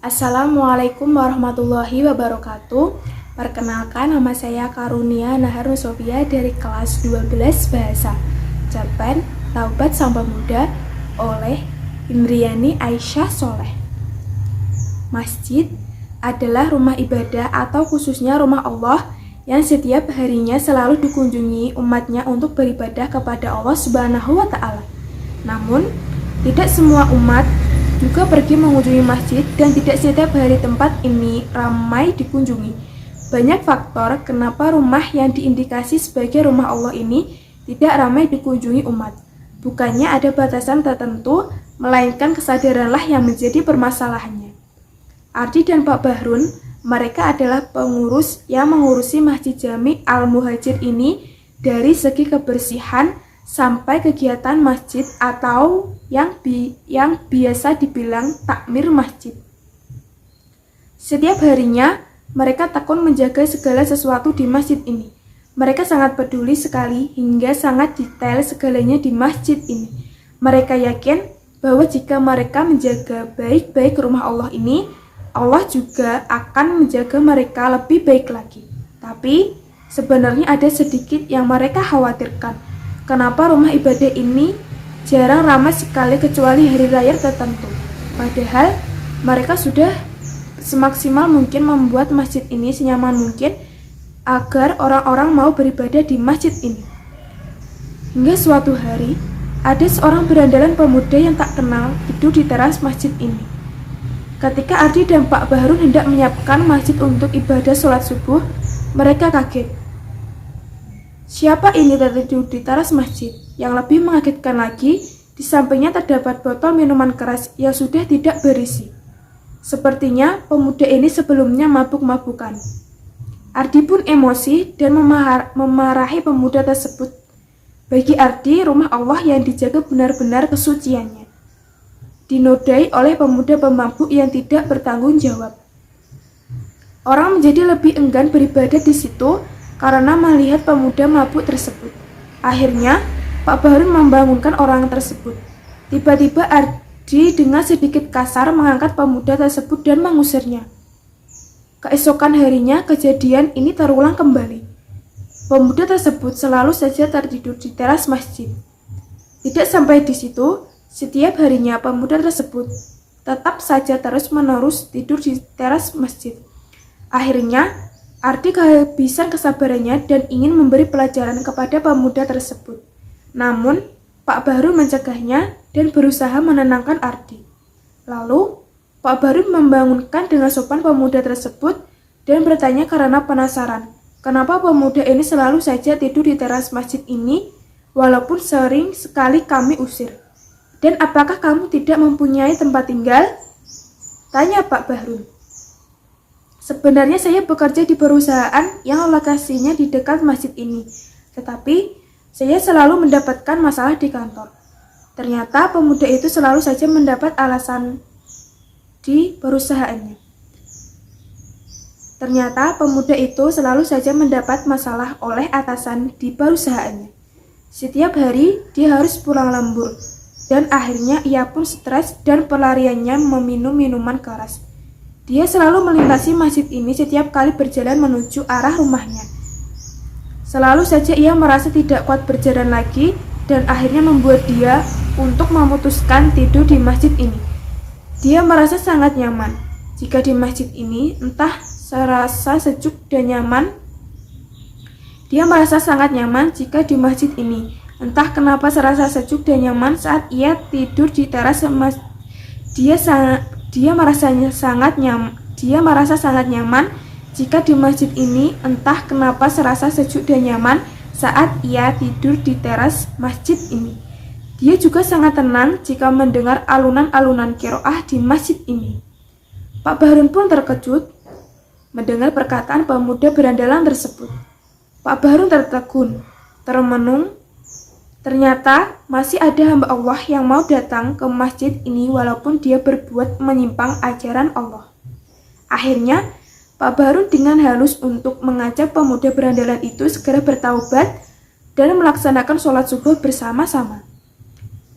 Assalamualaikum warahmatullahi wabarakatuh. Perkenalkan, nama saya Karunia Nahar Nusofia dari kelas 12 Bahasa Japan Taubat Sang Pemuda oleh Indriani Aisyah Soleh. Masjid adalah rumah ibadah atau khususnya rumah Allah yang setiap harinya selalu dikunjungi umatnya untuk beribadah kepada Allah Subhanahu wa Ta'ala. Namun, tidak semua umat juga pergi mengunjungi masjid dan tidak setiap hari tempat ini ramai dikunjungi. Banyak faktor kenapa rumah yang diindikasi sebagai rumah Allah ini tidak ramai dikunjungi umat. Bukannya ada batasan tertentu, melainkan kesadaranlah yang menjadi permasalahannya. Ardi dan Pak Bahrun, mereka adalah pengurus yang mengurusi Masjid Jami Al-Muhajir ini dari segi kebersihan sampai kegiatan masjid atau yang biasa dibilang takmir masjid. Setiap harinya, mereka tekun menjaga segala sesuatu di masjid ini. Mereka sangat peduli sekali hingga sangat detail segalanya di masjid ini. Mereka yakin bahwa jika mereka menjaga baik-baik rumah Allah ini, Allah juga akan menjaga mereka lebih baik lagi. Tapi, sebenarnya ada sedikit yang mereka khawatirkan. Kenapa rumah ibadah ini jarang ramai sekali kecuali hari raya tertentu. Padahal mereka sudah semaksimal mungkin membuat masjid ini senyaman mungkin agar orang-orang mau beribadah di masjid ini. Hingga suatu hari, ada seorang berandalan pemuda yang tak kenal tidur di teras masjid ini. Ketika Ardi dan Pak Bahrun hendak menyiapkan masjid untuk ibadah sholat subuh, mereka kaget. Siapa ini tertidur di teras masjid? Yang lebih mengagetkan lagi, di sampingnya terdapat botol minuman keras yang sudah tidak berisi. Sepertinya pemuda ini sebelumnya mabuk-mabukan. Ardi pun emosi dan memarahi pemuda tersebut. Bagi Ardi, rumah Allah yang dijaga benar-benar kesuciannya dinodai oleh pemuda pemabuk yang tidak bertanggung jawab. Orang menjadi lebih enggan beribadah di situ karena melihat pemuda mabuk tersebut. Akhirnya, Pak Bahrun membangunkan orang tersebut. Tiba-tiba Ardi dengan sedikit kasar mengangkat pemuda tersebut dan mengusirnya. Keesokan harinya, kejadian ini terulang kembali. Pemuda tersebut selalu saja tertidur di teras masjid. Tidak sampai di situ, setiap harinya pemuda tersebut tetap saja terus-menerus tidur di teras masjid. Akhirnya, Ardi kehabisan kesabarannya dan ingin memberi pelajaran kepada pemuda tersebut. Namun, Pak Bahrun mencegahnya dan berusaha menenangkan Ardi. Lalu, Pak Bahrun membangunkan dengan sopan pemuda tersebut dan bertanya karena penasaran, kenapa pemuda ini selalu saja tidur di teras masjid ini walaupun sering sekali kami usir. Dan apakah kamu tidak mempunyai tempat tinggal? Tanya Pak Bahrun. Sebenarnya saya bekerja di perusahaan yang lokasinya di dekat masjid ini, tetapi saya selalu mendapatkan masalah di kantor. Ternyata pemuda itu selalu saja mendapat alasan di perusahaannya. Ternyata pemuda itu selalu saja mendapat masalah oleh atasan di perusahaannya. Setiap hari dia harus pulang lembur, dan akhirnya ia pun stres dan pelariannya meminum minuman keras. Dia selalu melintasi masjid ini setiap kali berjalan menuju arah rumahnya. Selalu saja ia merasa tidak kuat berjalan lagi dan akhirnya membuat dia untuk memutuskan tidur di masjid ini. Dia merasa sangat nyaman jika di masjid ini, entah serasa sejuk dan nyaman. Dia merasa sangat nyaman jika di masjid ini, entah kenapa serasa sejuk dan nyaman saat ia tidur di teras masjid. Dia merasa sangat nyaman jika di masjid ini, entah kenapa serasa sejuk dan nyaman saat ia tidur di teras masjid ini. Dia juga sangat tenang jika mendengar alunan-alunan qiraah di masjid ini. Pak Bahrun pun terkejut mendengar perkataan pemuda berandalan tersebut. Pak Bahrun tertegun, termenung. Ternyata masih ada hamba Allah yang mau datang ke masjid ini walaupun dia berbuat menyimpang ajaran Allah. Akhirnya, Pak Bahrun dengan halus untuk mengajak pemuda berandalan itu segera bertaubat dan melaksanakan sholat subuh bersama-sama.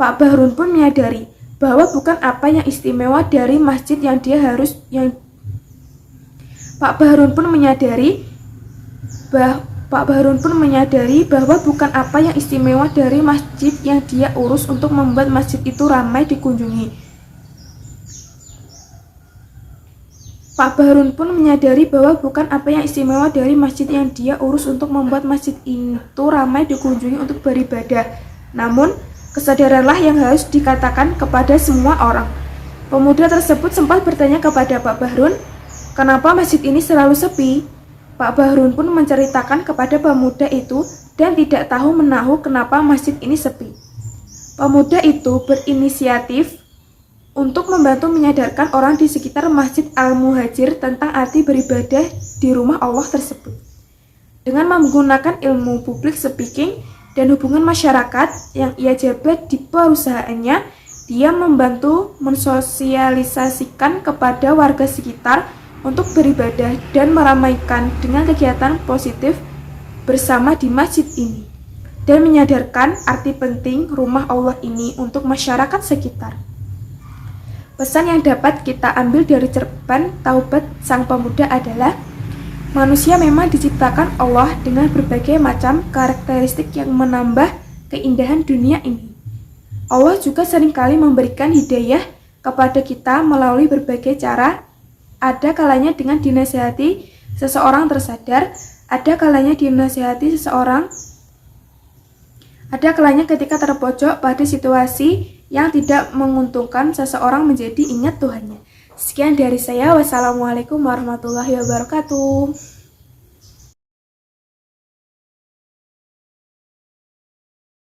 Pak Bahrun pun menyadari bahwa bukan apa yang istimewa dari masjid yang Pak Bahrun pun menyadari bahwa bukan apa yang istimewa dari masjid yang dia urus untuk membuat masjid itu ramai dikunjungi. Pak Bahrun pun menyadari bahwa bukan apa yang istimewa dari masjid yang dia urus untuk membuat masjid itu ramai dikunjungi untuk beribadah. Namun, kesadaranlah yang harus dikatakan kepada semua orang. Pemuda tersebut sempat bertanya kepada Pak Bahrun, kenapa masjid ini selalu sepi? Pak Bahrun pun menceritakan kepada pemuda itu dan tidak tahu menahu kenapa masjid ini sepi. Pemuda itu berinisiatif untuk membantu menyadarkan orang di sekitar Masjid Al-Muhajir tentang arti beribadah di rumah Allah tersebut. Dengan menggunakan ilmu public speaking dan hubungan masyarakat yang ia jabat di perusahaannya, dia membantu mensosialisasikan kepada warga sekitar untuk beribadah dan meramaikan dengan kegiatan positif bersama di masjid ini, dan menyadarkan arti penting rumah Allah ini untuk masyarakat sekitar. Pesan yang dapat kita ambil dari cerpen Taubat Sang Pemuda adalah, manusia memang diciptakan Allah dengan berbagai macam karakteristik yang menambah keindahan dunia ini. Allah juga seringkali memberikan hidayah kepada kita melalui berbagai cara. Ada kalanya dengan dinasihati seseorang tersadar, ada kalanya ketika terpojok pada situasi yang tidak menguntungkan seseorang menjadi ingat Tuhannya. Sekian dari saya. Wassalamualaikum warahmatullahi wabarakatuh.